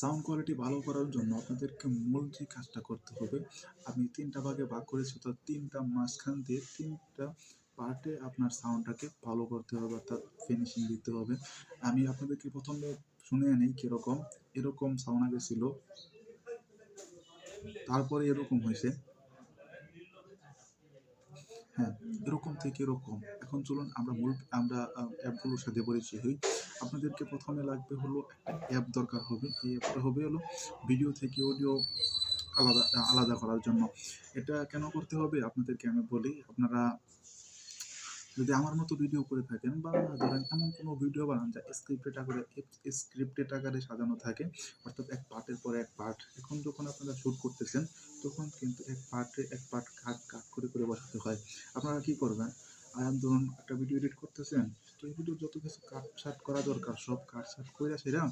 Sound quality ভালো করার জন্য আপনাদেরকে মূল যে কাজটা করতে হবে, আমি ৩টা ভাগে ভাগ করেছি, তো ৩টা মাঝখান দিয়ে ৩টা পার্টে আপনার সাউন্ডটাকে ভালো করতে হবে, অর্থাৎ ফিনিশিং দিতে হবে। আমি আপনাদেরকে প্রথমে শুনিয়ে নিই কীরকম। এরকম সাউন্ড আগে ছিল, তারপরে এরকম হয়েছে, হ্যাঁ, এরকম থেকে এরকম। এখন চলুন আমরা অ্যাপগুলোর সাথে পরিচয় হই। আপনাদেরকে প্রথমে লাগবে হলো একটা অ্যাপ দরকার হবে। এই অ্যাপটা হবে হলো ভিডিও থেকে অডিও আলাদা আলাদা করার জন্য। এটা কেন করতে হবে আপনাদেরকে আমি বলি। আপনারা যদি আমার মতো ভিডিও করে থাকেন বা ধরেন এমন কোনো ভিডিও বানান যা স্ক্রিপ্টেড আকারে সাজানো থাকে, অর্থাৎ এক পার্টের পর এক পার্ট। এখন যখন আপনারা শ্যুট করতেছেন তখন কিন্তু এক পার্ট কাট কাট করে করে বসাতে হয়। আপনারা কী করবেন, ধরুন একটা ভিডিও এডিট করতেছেন, তো এই ভিডিও যত কিছু কাট ছাট করা দরকার সব কাট ছাট করে সেটা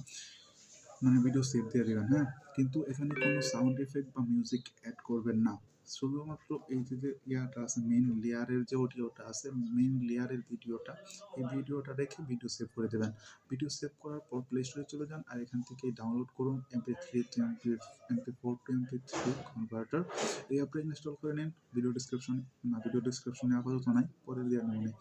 মানে ভিডিও সেভ দিয়ে দেবেন, হ্যাঁ। কিন্তু এখানে কোনো সাউন্ড এফেক্ট বা মিউজিক অ্যাড করবেন না। শুধুমাত্র এই যে ইয়াটা আছে, মেইন লেয়ারের যে অডিওটা আছে, মেইন লেয়ারের ভিডিওটা, এই ভিডিওটা রেখে ভিডিও সেভ করে দেবেন। ভিডিও সেভ করার পর প্লে স্টোরে চলে যান আর এখান থেকে ডাউনলোড করুন MP3 two MP4 two MP3 converter. এই অ্যাপটা ইনস্টল করে নিন। ভিডিও ডিসক্রিপশনে আপাতত নাই, পরে দিয়ে নেবেন।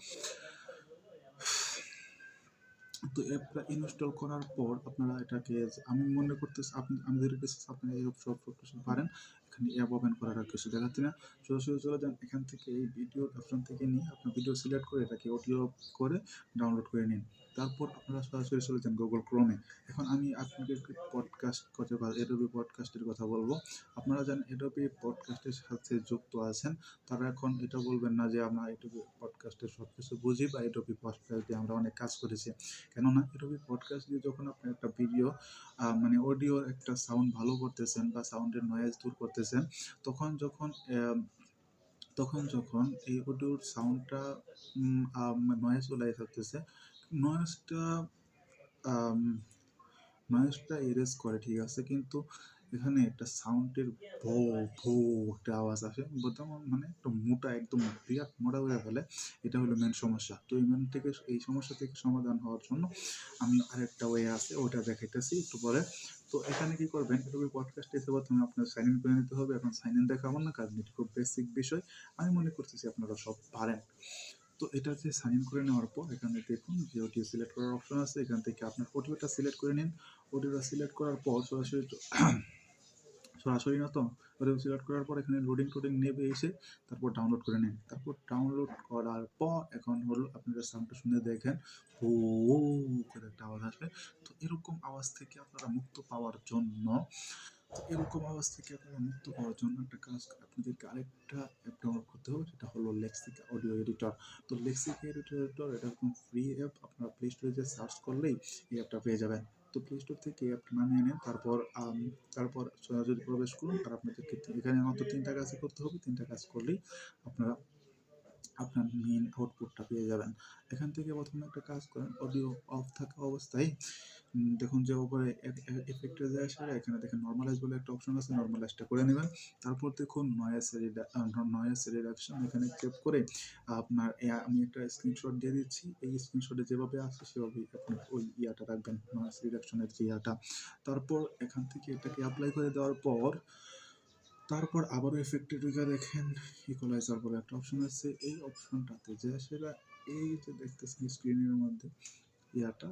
তো অ্যাপটা ইনস্টল করার পর আপনারা এটাকে, আমি মনে করতেছি আমাদের কাছে আপনারা এই সব কিছু পারেন। এখানে অ্যাপ ওপেন করার আর কিছু দেখাচ্ছি না, সরাসরি চলে যান। এখান থেকে এই ভিডিও অপশন থেকে নিয়ে আপনার ভিডিও সিলেক্ট করে এটাকে অডিও করে ডাউনলোড করে নিন। তারপর আপনারা সরাসরি চলে যান গুগল ক্রোমে। এখন আমি আপনাদেরকে অ্যাডোবি পডকাস্টের কথা বলবো। আপনারা জানেন অ্যাডোবি পডকাস্টের সাথে যুক্ত আছেন, তারা এখন এটা বলবেন না যে আমরা অ্যাডোবি পডকাস্টের সব কিছু বুঝি বা অ্যাডোবি পডকাস্ট দিয়ে আমরা অনেক কাজ করেছি। কেননা অ্যাডোবি পডকাস্ট দিয়ে যখন আপনি একটা ভিডিও মানে অডিওর একটা সাউন্ড ভালো করতেছেন বা সাউন্ডের নয়েজ দূর করতেছেন, তখন যখন যখন এই অডিওর সাউন্ডটা নয়েজ চলে থাকতেছে, নয়েজটা নয়েজটা এরেজ করে, ঠিক আছে, কিন্তু এখানে একটা সাউন্ডের ভো ভো একটা আওয়াজ আসে, বর্তমান মানে একটা মোটা, একদম বিরাট মোটা করে ফেলে। এটা হলো মেন সমস্যা। তো এই সমস্যা থেকে সমাধান হওয়ার জন্য আমি আরেকটা ওয়ে আছে, ওটা দেখাইতেছি একটু পরে। তো এখানে কি করবেন, এরকম পডকাস্ট হিসেবে প্রথমে আপনার সাইন ইন করে নিতে হবে। এখন সাইন ইন দেখা আমার না, কারণ এটি খুব বেসিক বিষয়, আমি মনে করতেছি আপনারা সব পারেন। তো এটাতে সাইন ইন করে নেওয়ার পর এখানে দেখুন যে অডিও সিলেক্ট করার অপশন আছে, এখান থেকে আপনার অডিওটা সিলেক্ট করে নিন। অডিওটা সিলেক্ট করার পর সরাসরি না তো, অডিও সিলেক্ট করার পর এখানে লোডিং নেবে এসে তারপর ডাউনলোড করে নিন। তারপর ডাউনলোড করার পর এখন হলো আপনারা সাউন্ডটা শুনে দেখেন, ও করে একটা আওয়াজ আসবে। তো এরকম আওয়াজ থেকে আপনারা মুক্ত পাওয়ার জন্য একটা কাজ, আপনাদেরকে আরেকটা অ্যাপ ডাউনলোড করতে হবে, সেটা হলো লেক্সিকা অডিও এডিটর। তো লেক্সিকা এডিটর এটা একদম ফ্রি অ্যাপ, আপনারা প্লে স্টোরে যে সার্চ করলেই এই অ্যাপটা পেয়ে যাবেন। তো প্লে স্টোর থেকে এই অ্যাপটা নামিয়ে নিন, তারপর সরাসরি প্রবেশ করুন। আর আপনাদেরকে এখানে মাত্র 3টা কাজ করতে হবে, 3টা কাজ করলেই আপনারা আপনার মেইন আউটপুটটা পেয়ে যাবেন। এখান থেকে প্রথমে একটা কাজ করেন, অডিও অফ থাকা অবস্থায় দেখুন যে উপরে এফেক্টে যায় আসলে এখানে দেখেন নর্মালাইজ বলে একটা অপশন আছে, নর্মালাইজটা করে নেবেন। তারপর দেখুন নয়েজ রিডাকশন, এখানে ক্লিক করে আপনার আমি একটা স্ক্রিনশট দিয়ে দিচ্ছি। এই স্ক্রিনশটে যেভাবে আছে সেভাবেই আপনি ওই ইয়াটা রাখবেন, নয়েজ রিডাকশনের যে ইয়াটা। তারপর এখান থেকে এটাকে অ্যাপ্লাই করে দেওয়ার পর আবারও এফেক্টে ঢুকে দেখেন ইকুয়ালাইজার বলে একটা অপশন আছে। এই অপশনটাতে যে সেটা, এই যে দেখতেছেন স্ক্রিনের মধ্যে ইয়াটা,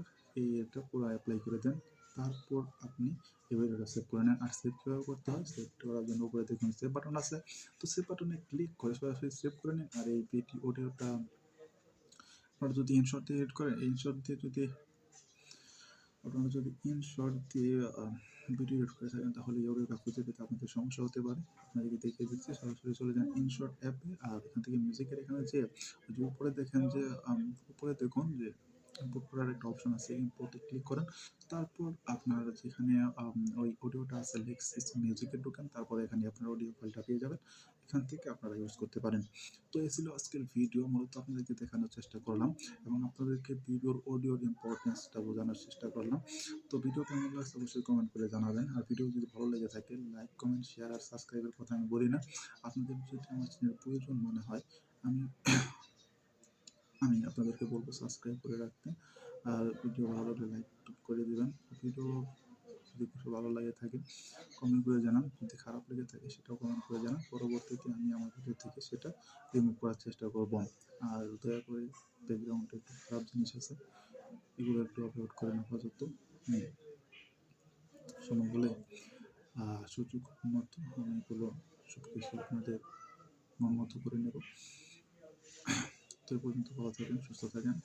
এটা পুরো অ্যাপ্লাই করে দেন। তারপর আপনি এবার এটা সেভ করে নেন। আর সেভ কীভাবে করতে হয়, সেভ করার জন্য উপরে দেখুন সেভ বাটন আছে, তো সেভ বাটনে ক্লিক করে সরাসরি সেভ করে নিন। আর এই অডিওটা আপনারা যদি ইনশট দিয়ে এডিট করেন, আপনারা যদি ইনশট দিয়ে ভিডিও এডিট করে থাকেন, তাহলে এই অডিওটা খুঁজে পেতে আপনাদের সমস্যা হতে পারে। আপনাদেরকে দেখিয়ে দিচ্ছি, সরাসরি চলে যান ইনশট অ্যাপে। আর এখান থেকে মিউজিকের এখানে যে উপরে দেখেন যে উপরে দেখুন যে ইম্পোর্ট করার একটা অপশন আছে, ইম্পোর্টে ক্লিক করেন। তারপর আপনার যেখানে ওই অডিওটা আছে লেক্সিস মিউজিকে ঢোকেন, তারপরে এখানে আপনার অডিও ফাইলটা পেয়ে যাবেন। এখান থেকে আপনারা ইউজ করতে পারেন। তো এই ছিল আজকের ভিডিও, মূলত আপনাদেরকে দেখানোর চেষ্টা করলাম এবং আপনাদেরকে অডিওর ইম্পর্টেন্সটা বোঝানোর চেষ্টা করলাম। তো ভিডিও কেমন লাগছে অবশ্যই কমেন্ট করে জানাবেন। আর ভিডিও যদি ভালো লেগে থাকে লাইক, কমেন্ট, শেয়ার আর সাবস্ক্রাইবের কথা আমি বলি না। আপনাদের যদি আমার চ্যানেল প্রয়োজন মনে হয়, আমি আমি আপনাদেরকে বলবো সাবস্ক্রাইব করে রাখতে। আর ভিডিও ভালো লাগলে লাইক করে দিবেন। ভিডিও যদি কিছু ভালো লাগে থাকে কমেন্ট করে জানান, যদি খারাপ লেগে থাকে সেটাও কমেন্ট করে জানান। পরবর্তীতে আমি আমার ভিডিও থেকে সেটা রিমুভ করার চেষ্টা করব। আর দয়া করে ব্যাকগ্রাউন্ডে একটু খারাপ জিনিস আছে, এগুলো একটু আপলোড করেন আপাতত। সময় হলে সুযোগ মতো আমি এগুলো সব কিছু আপনাদের মন মতো করে নেব। তো এই পর্যন্ত ভালো থাকেন, সুস্থ থাকেন।